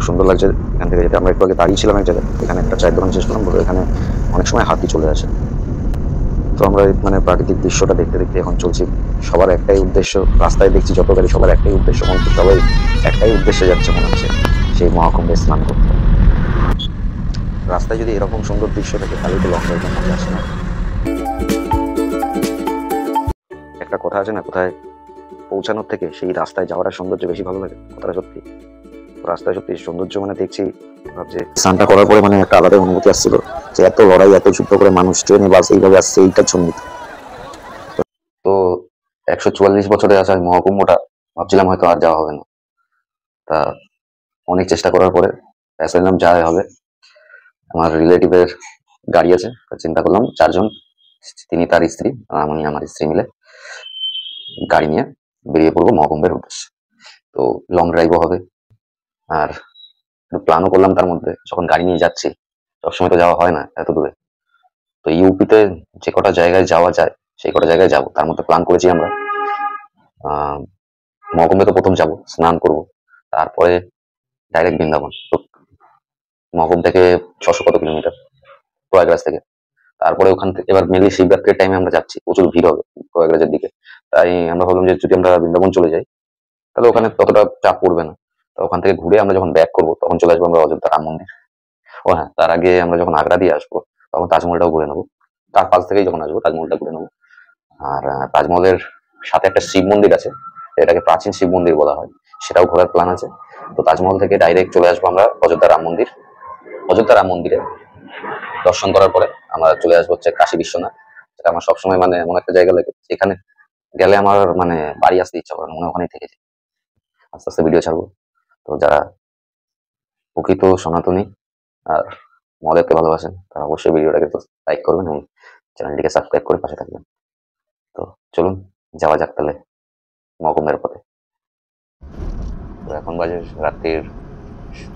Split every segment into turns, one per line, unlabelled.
খুব সুন্দর লাগছে এখান থেকে যেতে। আমরা একটু আগে দাঁড়িয়েছিলাম এক জায়গায়, এখানে একটা চায়ের দোকান শেষ করলাম, এখানে অনেক সময় হাতি চলে আসে। তো আমরা মানে প্রাকৃতিক দৃশ্যটা দেখতে দেখতে এখন চলছি। সবার একটাই উদ্দেশ্য, রাস্তায় দেখছি যত গাড়ি সবার একটাই উদ্দেশ্য, মনে সবাই একটাই উদ্দেশ্যে যাচ্ছে মনে হচ্ছে, সেই মহাকুম্ভে স্নান করতে। রাস্তায় যদি এরকম সুন্দর দৃশ্য থাকে তাহলে তো লং ড্রাইভে মজা আসে না। একটা কথা আছে না, কোথায় পৌঁছানোর থেকে সেই রাস্তায় যাওয়ার সৌন্দর্য বেশি ভালো লাগে, কথাটা সত্যি। রাস্তায় সত্যি সৌন্দর্য মানে দেখছি, ভাবছি স্নানটা করার পরে মানে একটা আলাদা অনুভূতি আসছিল, যে এত লড়াই এত যুদ্ধ করে মানুষ ট্রেনে বাস এইভাবে আসছে, এইটা জন্য। তো 144 বছরে আসা মহাকুম্ভটা ভাবছিলাম হয়তো আর যাওয়া হবে না, তা অনেক চেষ্টা করার পরে ফেসলাম যাওয়া হবে। আমার রিলেটিভের গাড়ি আছে, চিন্তা করলাম 4 জন, তিনি তার স্ত্রী আমি আমার স্ত্রী মিলে গাড়ি নিয়ে বেরিয়ে পড়বো মহাকুম্ভের উদ্দেশ্যে। তো লং ড্রাইভও হবে, আর প্ল্যানও করলাম তার মধ্যে, যখন গাড়ি নিয়ে যাচ্ছি সবসময় তো যাওয়া হয় না এত দূরে, তো ইউপিতে যে কটা জায়গায় যাওয়া যায় সেই কটা জায়গায় যাবো, তার মধ্যে প্ল্যান করেছি আমরা মহাকুম্ভে তো প্রথম যাব, স্নান করব, তারপরে ডাইরেক্ট বৃন্দাবন। তো মহাকুম্ভ থেকে 600 কত কিলোমিটার প্রয়াগরাজ থেকে, তারপরে ওখান থেকে এবার মেনলি শিবরাত্রির টাইমে আমরা যাচ্ছি, প্রচুর ভিড় হবে প্রয়াগরাজের দিকে, তাই আমরা ভাবলাম যে যদি আমরা বৃন্দাবন চলে যাই তাহলে ওখানে ততটা চাপ পড়বে না। তো ওখান থেকে ঘুরে আমরা যখন ব্যাক করবো তখন চলে আসবো আমরা অযোধ্যা রাম মন্দির। ও হ্যাঁ, তার আগে আমরা যখন আগ্রা দিয়ে আসবো তখন তাজমহলটাও ঘুরে নেবো, তার পাশ থেকেই যখন আসবো তাজমহলটা ঘুরে নেবো। আর তাজমহলের সাথে একটা শিব মন্দির আছে, এটাকে প্রাচীন শিব মন্দির বলা হয়, সেটাও ঘোরার প্ল্যান আছে। তো তাজমহল থেকে ডাইরেক্ট চলে আসবো আমরা অযোধ্যা রাম মন্দির। অযোধ্যা রাম মন্দিরে দর্শন করার পরে আমরা চলে আসবো হচ্ছে কাশী বিশ্বনাথ, যেটা আমার সবসময় মানে এমন একটা জায়গা লাগে যেখানে গেলে আমার মানে বাড়ি আসতে ইচ্ছা করে না, মনে ওখানেই থেকে যায়। আস্তে আস্তে ভিডিও ছাড়বো। তো যারা প্রকৃত সনাতনী আর মহাদেবকে ভালোবাসেন তারা অবশ্যই ভিডিওটাকে তো লাইক করবেন এবং চ্যানেলটিকে সাবস্ক্রাইব করে পাশে থাকবেন। তো চলুন যাওয়া যাক তাহলে মহাকুম্ভের পথে। তো এখন বাজে রাত্রির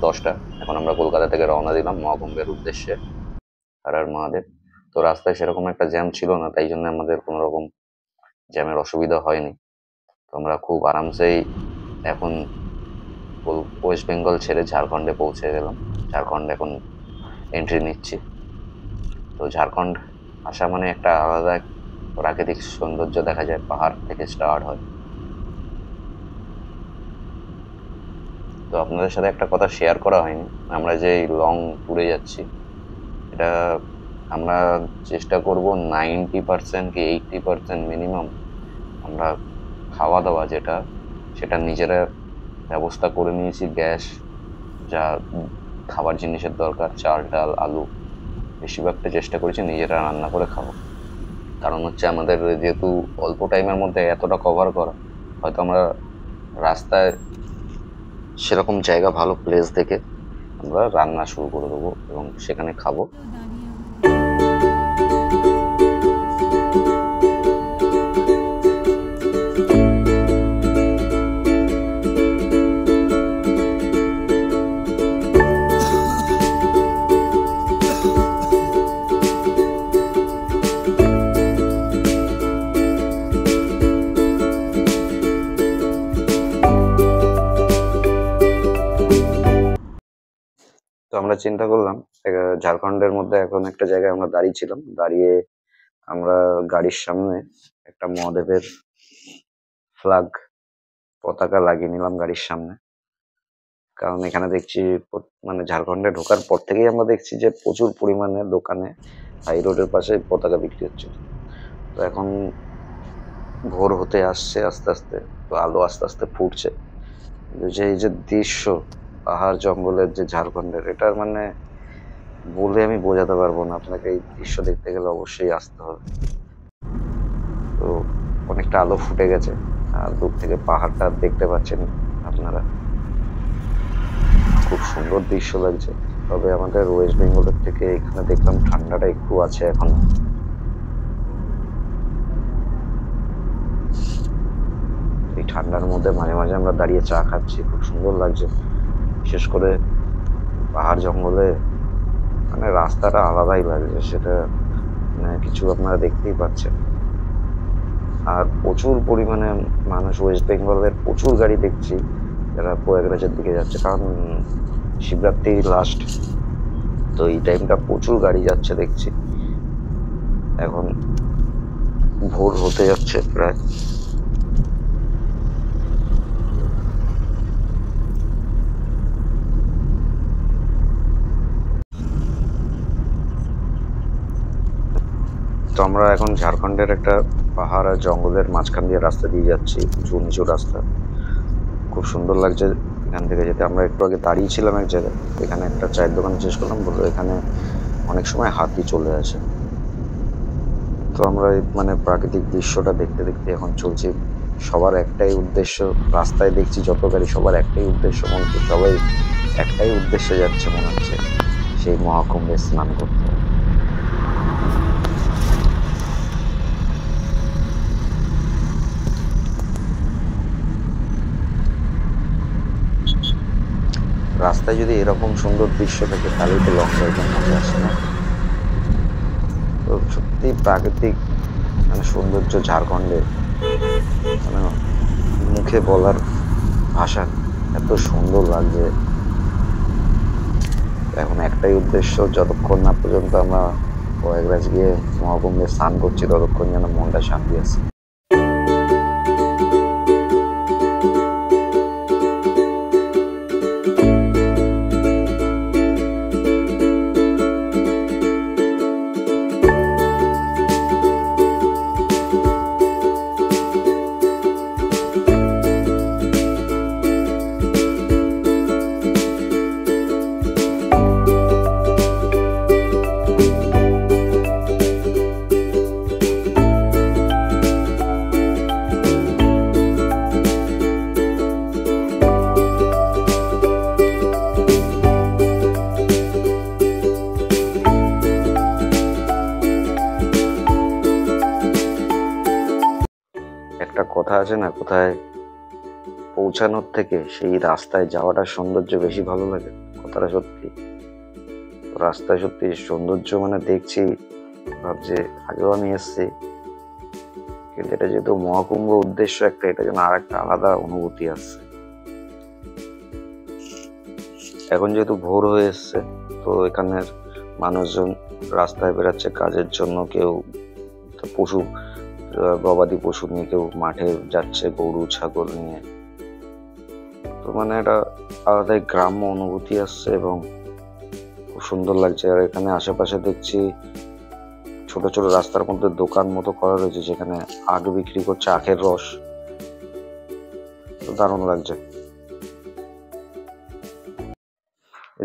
10টা, এখন আমরা কলকাতা থেকে রওনা দিলাম মহাকুম্ভের উদ্দেশ্যে। হর হর মহাদেব। তো রাস্তায় সেরকম একটা জ্যাম ছিল না, তাই জন্য আমাদের কোনো রকম জ্যামের অসুবিধা হয়নি। তো আমরা খুব আরামসেই এখন ওয়েস্ট বেঙ্গল ছেড়ে ঝাড়খণ্ডে পৌঁছে গেলাম। ঝাড়খণ্ড এখন এন্ট্রি নিচ্ছি। তো ঝাড়খণ্ড আসা মানে একটা আলাদা প্রাকৃতিক সৌন্দর্য দেখা যায়, পাহাড় থেকে স্টার্ট হয়। তো আপনাদের সাথে একটা কথা শেয়ার করা হয়নি, আমরা যে লং ট্যুরে যাচ্ছি এটা আমরা চেষ্টা করব 90% কি 80% মিনিমাম আমরা খাওয়া দাওয়া যেটা সেটা নিজেরা ব্যবস্থা করে নিয়েছি। গ্যাস, যা খাবার জিনিসের দরকার, চাল ডাল আলু, বেশিরভাগটা চেষ্টা করেছি নিজেরা রান্না করে খাবো। কারণ হচ্ছে আমাদের যেহেতু অল্প টাইমের মধ্যে এতটা কভার করা, হয়তো আমরা রাস্তায় সেরকম জায়গা ভালো প্লেস দেখে আমরা রান্না শুরু করে দেবো এবং সেখানে খাবো। তো আমরা চিন্তা করলাম ঝাড়খণ্ডের মধ্যে এখন একটা জায়গায় আমরা দাঁড়িয়েছিলাম, দাঁড়িয়ে আমরা গাড়ির সামনে একটা মহাদেবের ফ্ল্যাগ পতাকা লাগিয়ে নিলাম গাড়ির সামনে। কারণ এখানে দেখছি মানে ঝাড়খণ্ডে ঢোকার পর থেকেই আমরা দেখছি যে প্রচুর পরিমাণে দোকানে হাই রোডের পাশে পতাকা বিক্রি হচ্ছে। তো এখন ভোর হতে আসছে আস্তে আস্তে, তো আলো আস্তে আস্তে ফুটছে, যে এই যে দৃশ্য পাহাড় জঙ্গলের যে ঝাড়খণ্ডের, এটার মানে বলে আমি বোঝাতে পারবো না, আপনাকে এই দৃশ্য দেখতে গেলে অবশ্যই আসতে হবে। তো অনেকটা আলো ফুটে গেছে আর দূর থেকে পাহাড়টা দেখতে পাচ্ছেন আপনারা, খুব সুন্দর দৃশ্য লাগছে। তবে আমাদের ওয়েস্ট বেঙ্গলের থেকে এখানে দেখলাম ঠান্ডাটা একটু আছে এখন। এই ঠান্ডার মধ্যে মাঝে মাঝে আমরা দাঁড়িয়ে চা খাচ্ছি, খুব সুন্দর লাগছে। বিশেষ করে পাহাড় জঙ্গলে মানে রাস্তাটা আলাদাই লাগছে, সেটা মানে কিছু আপনারা দেখতেই পাচ্ছেন। আর প্রচুর পরিমাণে মানুষ, ওয়েস্ট বেঙ্গলের প্রচুর গাড়ি দেখছি যারা প্রয়াগরাজের দিকে যাচ্ছে, কারণ
শিবরাত্রি লাস্ট, তো এই টাইমটা প্রচুর গাড়ি যাচ্ছে দেখছি। এখন ভোর হতে যাচ্ছে প্রায়। তো আমরা এখন ঝাড়খণ্ডের একটা পাহাড় আর জঙ্গলের মাঝখান দিয়ে রাস্তা দিয়ে যাচ্ছি, উঁচু নিচু রাস্তা। খুব সুন্দর লাগছে এখান থেকে যেতে। আমরা একটু আগে দাঁড়িয়েছিলাম এক জায়গায়, এখানে একটা চায়ের দোকান শেষ করলাম, বললো এখানে অনেক সময় হাতি চলে আসে। তো আমরা মানে প্রাকৃতিক দৃশ্যটা দেখতে দেখতে এখন চলছি। সবার একটাই উদ্দেশ্য, রাস্তায় দেখছি যত গাড়ি সবার একটাই উদ্দেশ্য, মনে হচ্ছে সবাই একটাই উদ্দেশ্যে যাচ্ছে মনে হচ্ছে, সেই মহাকুম্ভে স্নান করতে। রাস্তায় যদি এরকম সুন্দর দৃশ্য থাকে তাহলেই তো লং ড্রাইভের মজা আসে না? তো সত্যি প্রাকৃতিক মানে সৌন্দর্য ঝাড়খণ্ডে মানে মুখে বলার ভাষা, এত সুন্দর লাগছে। এখন একটাই উদ্দেশ্য, যতক্ষণ না পর্যন্ত আমরা প্রয়াগরাজ গিয়ে মহাকুম্ভে স্নান করছি ততক্ষণ যেন মনটা শান্তি আছে। একটা কথা আছে না, কোথায় পৌঁছানোর থেকে সেই রাস্তায় যাওয়াটা সৌন্দর্য বেশি ভালো লাগে, কথাটা সত্যি। রাস্তায় সত্যি সৌন্দর্য মানে দেখছি, ভাবছি আগেও আমি এসছি, কিন্তু এটা যেহেতু মহাকুম্ভ উদ্দেশ্য একটা, এটা যেন আর একটা আলাদা অনুভূতি আসছে। এখন যেহেতু ভোর হয়ে এসছে, তো এখানের মানুষজন রাস্তায় বেরাচ্ছে কাজের জন্য, কেউ পশু গবাদি পশু নিয়ে, কেউ মাঠে যাচ্ছে গরু ছাগল নিয়ে। তো মানে একটা আলাদাই গ্রাম্য অনুভূতি আসছে এবং খুব সুন্দর লাগছে। আর এখানে আশেপাশে দেখছি ছোট ছোট রাস্তার মধ্যে দোকান মতো করা রয়েছে, যেখানে আখ বিক্রি করছে, আখের রস। তো দারুণ লাগছে।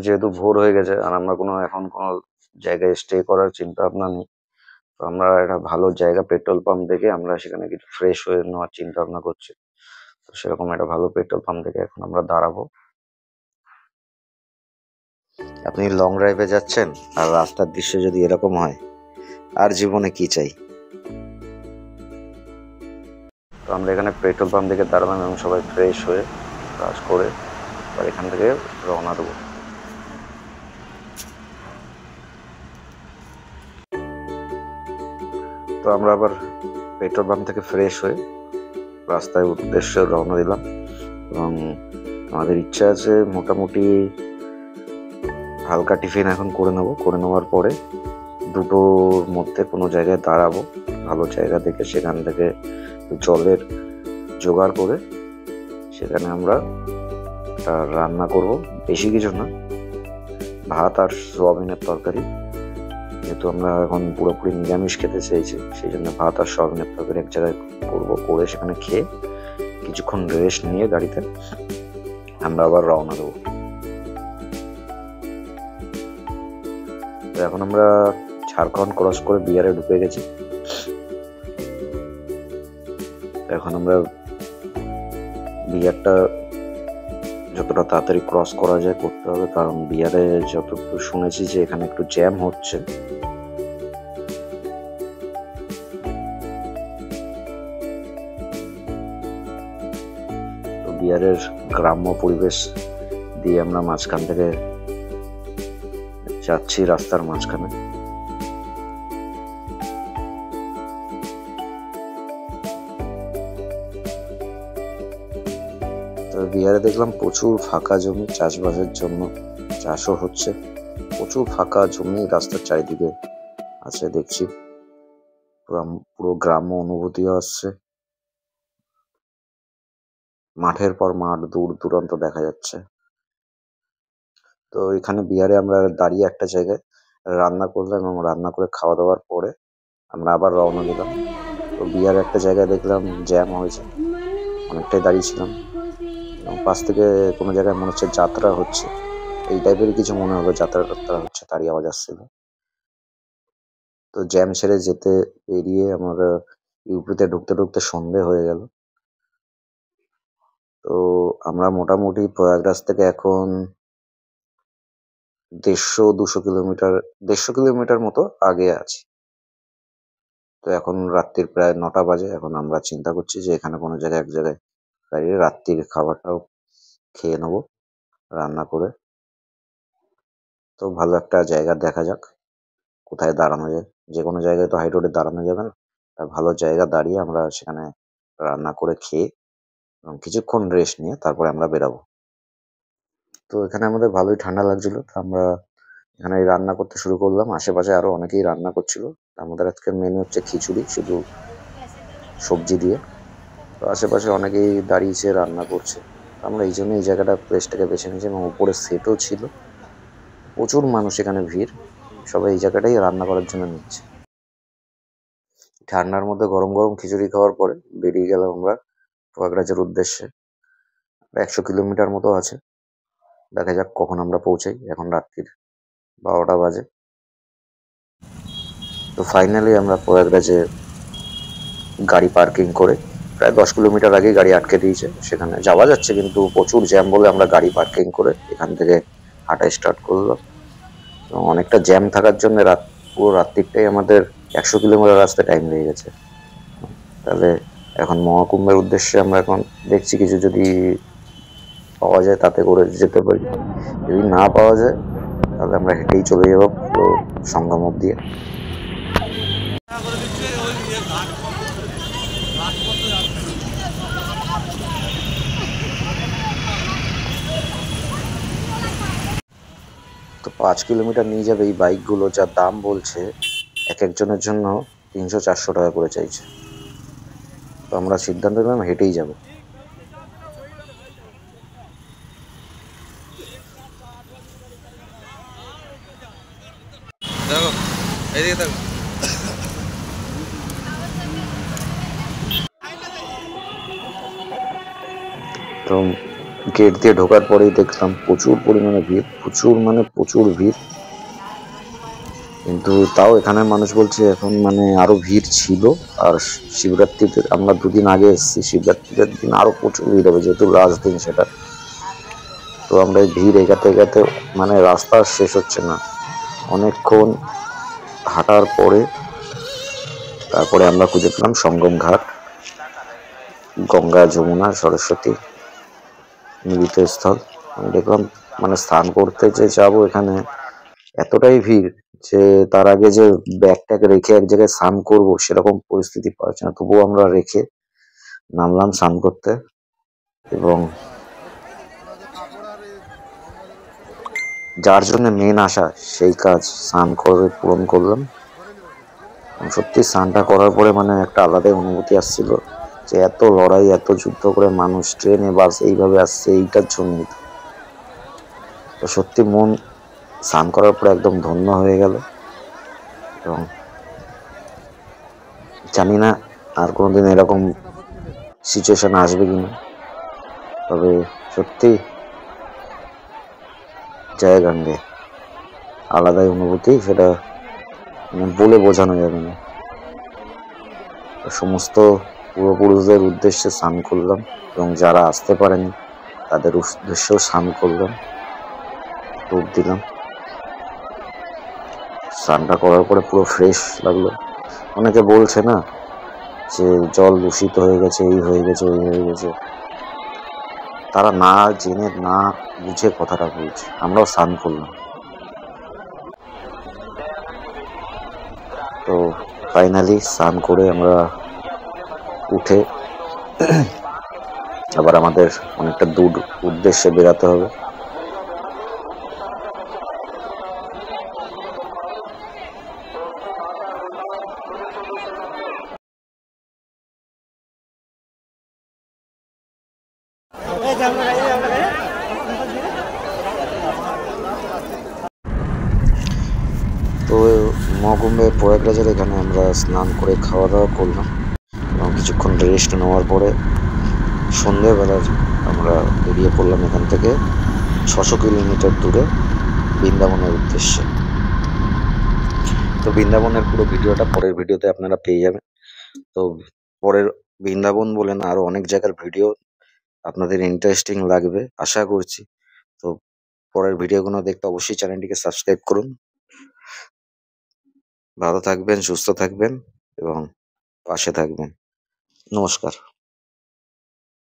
যেহেতু ভোর হয়ে গেছে আর আমরা এখন কোনো জায়গায় স্টে করার চিন্তা ভাবনা নেই, তো আমরা একটা ভালো জায়গা পেট্রোল পাম্প দেখে আমরা সেখানে কিছু ফ্রেশ হয়ে নেওয়ার চিন্তা ভাবনা করছি। তো সেরকম একটা ভালো পেট্রোল পাম্প দেখে এখন আমরা দাঁড়াবো। আপনি লং ড্রাইভে যাচ্ছেন আর রাস্তার দৃশ্য যদি এরকম হয়, আর জীবনে কি চাই। তো আমরা এখানে পেট্রোল পাম্প দেখে দাঁড়ালাম এবং সবাই ফ্রেশ হয়ে কাজ করে আর এখান থেকে রওনা দেবো। তো আমরা আবার পেট্রোল পাম্প থেকে ফ্রেশ হয়ে রাস্তায় উদ্দেশ্যে রওনা দিলাম এবং আমাদের ইচ্ছা আছে মোটামুটি হালকা টিফিন এখন করে নেবো। করে নেওয়ার পরে দুটোর মধ্যে কোনো জায়গায় দাঁড়াবো, ভালো জায়গা দেখে। সেখান থেকে জলের জোগাড় করে সেখানে আমরা রান্না করব, বেশি কিছু না, ভাত আর সোয়াবিনের তরকারি। যেহেতু আমরা এখন পুরোপুরি নিরামিষ খেতে চাইছি, সেই জন্য ভাত আর সোয়াবিনের তরকারি এক জায়গায় করবো, করে সেখানে খেয়ে কিছুক্ষণ রেস্ট নিয়ে গাড়িতে আমরা আবার রওনা দেবো। তো এখন আমরা ঝাড়খণ্ড ক্রস করে বিহারে ঢুকে গেছি। এখন আমরা বিহারটা যতটা তাড়াতাড়ি ক্রস করা যায় করতে হবে, কারণ বিহারে যতটুকু শুনেছি যে এখানে একটু জ্যাম হচ্ছে। তো বিহারের গ্রাম্য পরিবেশ দিয়ে আমরা মাঝখান থেকে যাচ্ছি, রাস্তার মাঝখানে। তো বিহারে দেখলাম প্রচুর ফাঁকা জমি চাষবাসের জন্য, চাষও হচ্ছে, প্রচুর ফাঁকা জমি রাস্তার চারিদিকে আছে দেখছি, পুরো গ্রাম্য অনুভূতিও আসছে, মাঠের পর মাঠ দূর দূরান্ত দেখা যাচ্ছে। তো এখানে বিহারে আমরা দাঁড়িয়ে একটা জায়গায় রান্না করলাম এবং রান্না করে খাওয়া দাওয়ার পরে আমরা আবার রওনা দিলাম। তো বিহারে একটা জায়গায় দেখলাম জ্যাম হয়েছে, অনেকটাই দাঁড়িয়েছিলাম এবং পাশ থেকে কোনো জায়গায় মনে হচ্ছে যাত্রা হচ্ছে, এই টাইপের কিছু মনে হলো, যাত্রা টাত্রা হচ্ছে, তারই আওয়াজ আসছিল। তো জ্যাম ছেড়ে যেতে এড়িয়ে আমরা ইউপিতে ঢুকতে ঢুকতে সন্ধে হয়ে গেল। তো আমরা মোটামুটি প্রয়াগরাজ থেকে এখন 150-200 কিলোমিটার মতো আগে আছি। তো এখন রাত্রির প্রায় 9টা বাজে। এখন আমরা চিন্তা করছি যে এখানে কোনো জায়গায় এক জায়গায় দাঁড়িয়ে রাত্রির খাবারটাও খেয়ে নেবো রান্না করে। তো ভালো একটা জায়গা দেখা যাক কোথায় দাঁড়ানো যায়, যে কোনো জায়গায় তো হাই রোডে দাঁড়ানো যাবে না, তাই ভালো জায়গা দাঁড়িয়ে আমরা সেখানে রান্না করে খেয়ে এবং কিছুক্ষণ রেস্ট নিয়ে তারপরে আমরা বেরাবো। তো এখানে আমাদের ভালোই ঠান্ডা লাগছিল, তো আমরা এখানে রান্না করতে শুরু করলাম। আশেপাশে আরো অনেকেই রান্না করছিল। আমাদের আজকের মেনু হচ্ছে খিচুড়ি শুধু সবজি দিয়ে। তো আশেপাশে অনেকেই দাঁড়িয়েছে রান্না করছে। আমরা এই জন্য এই জায়গাটা প্লেসটাকে বেছে নিয়েছি এবং উপরে সেটও ছিল, প্রচুর মানুষ এখানে ভিড়, সবাই এই জায়গাটাই রান্না করার জন্য নিচ্ছে। ঠান্ডার মধ্যে গরম গরম খিচুড়ি খাওয়ার পরে বেরিয়ে গেলাম আমরা প্রয়াগরাজের উদ্দেশ্যে। 100 কিলোমিটার মতো আছে, দেখা যাক কখন আমরা পৌঁছাই। এখন রাত্রির 12টা বাজে। তো ফাইনালি আমরা প্রয়াগরাজে গাড়ি পার্কিং করে প্রায় 10 কিলোমিটার আগে গাড়ি আটকে দিয়েছে, সেখানে যাওয়া যাচ্ছে কিন্তু প্রচুর জ্যাম বলে আমরা গাড়ি পার্কিং করে এখান থেকে হাঁটা স্টার্ট করলাম। এবং অনেকটা জ্যাম থাকার জন্য পুরো রাত্রিটাই আমাদের 100 কিলোমিটার রাস্তায় টাইম লেগে গেছে। তাহলে এখন মহাকুম্ভের উদ্দেশ্যে আমরা এখন দেখছি কিছু যদি পাওয়া যায় তাতে করে যেতে পারি, যদি না পাওয়া যায় তাহলে আমরা হেঁটেই চলে যাবো পুরো সঙ্গম অব্দি। তো 5 কিলোমিটার নিয়ে যাবে এই বাইকগুলো, যা দাম বলছে এক একজনের জন্য 300-400 টাকা করে চাইছে। তো আমরা সিদ্ধান্ত নিলাম হেঁটেই যাব। তো গেট দিয়ে ঢোকার পরেই দেখলাম প্রচুর পরিমাণে ভিড়, প্রচুর মানে প্রচুর ভিড়। কিন্তু তাও এখানে মানুষ বলছে এখন মানে আরো ভিড় ছিল। আর শিবরাত্রিতে আমরা 2 দিন আগে এসেছি, শিবরাত্রির দিন আরো প্রচুর ভিড় হবে যেহেতু লাস্ট দিন সেটা। তো আমরা এই ভিড় এগাতে এগাতে মানে রাস্তা শেষ হচ্ছে না, অনেকক্ষণ হাঁটার পরে তারপরে আমরা খুঁজে পেলাম সঙ্গম ঘাট, গঙ্গা যমুনা সরস্বতী মিলিত স্থল। আমি দেখলাম মানে স্নান করতে যে যাবো এখানে এতটাই ভিড় যে তার আগে যে ব্যাগ ট্যাগ রেখে এক জায়গায় স্নান করবো সেরকম পরিস্থিতি পাওয়া যাচ্ছে না। তবুও আমরা রেখে নামলাম স্নান করতে এবং যার জন্য মেন আসা সেই কাজ স্নান করে পূরণ করলাম। সত্যি স্নানটা করার পরে মানে একটা আলাদাই অনুভূতি আসছিল যে এত লড়াই এত যুদ্ধ করে মানুষ ট্রেনে বাস এইভাবে আসছে এইটার জন্যই। তো সত্যি মন স্নান করার পরে একদম ধন্য হয়ে গেল এবং জানি না আর কোনোদিন এরকম সিচুয়েশন আসবে কিনা। তবে সত্যি জয় গঙ্গে, আলাদাই অনুভূতি, সেটা বলে বোঝানো যাবে না। সমস্ত পূর্বপুরুষদের উদ্দেশ্যে স্নান করলাম এবং যারা আসতে পারেনি তাদের উদ্দেশ্যেও স্নান করলাম, ডুব দিলাম। স্নানটা করার পরে পুরো ফ্রেশ লাগলো। অনেকে বলছে না যে জল দূষিত হয়ে গেছে, এই হয়ে গেছে ওই হয়ে গেছে, তারা না জেনে না বুঝে কথাটা বলছে। আমরাও স্নান করলাম। তো ফাইনালি স্নান করে আমরা উঠে আবার আমাদের অনেকটা দূর উদ্দেশ্যে বেরাতে হবে। মহাকুম্ভে প্রয়াগরাজের এখানে আমরা স্নান করে খাওয়া দাওয়া করলাম এবং কিছুক্ষণ রেস্ট নেওয়ার পরে সন্ধ্যেবেলার আমরা বেরিয়ে পড়লাম এখান থেকে 600 কিলোমিটার দূরে বৃন্দাবনের উদ্দেশ্যে। তো বৃন্দাবনের পুরো ভিডিওটা পরের ভিডিওতে আপনারা পেয়ে যাবেন। তো পরের বৃন্দাবন বলেন আরো অনেক জায়গার ভিডিও আপনাদের ইন্টারেস্টিং লাগবে আশা করছি। তো পরের ভিডিওগুলো দেখতে অবশ্যই চ্যানেলটিকে সাবস্ক্রাইব করুন। ভালো থাকবেন, সুস্থ থাকবেন এবং পাশে থাকবেন। নমস্কার।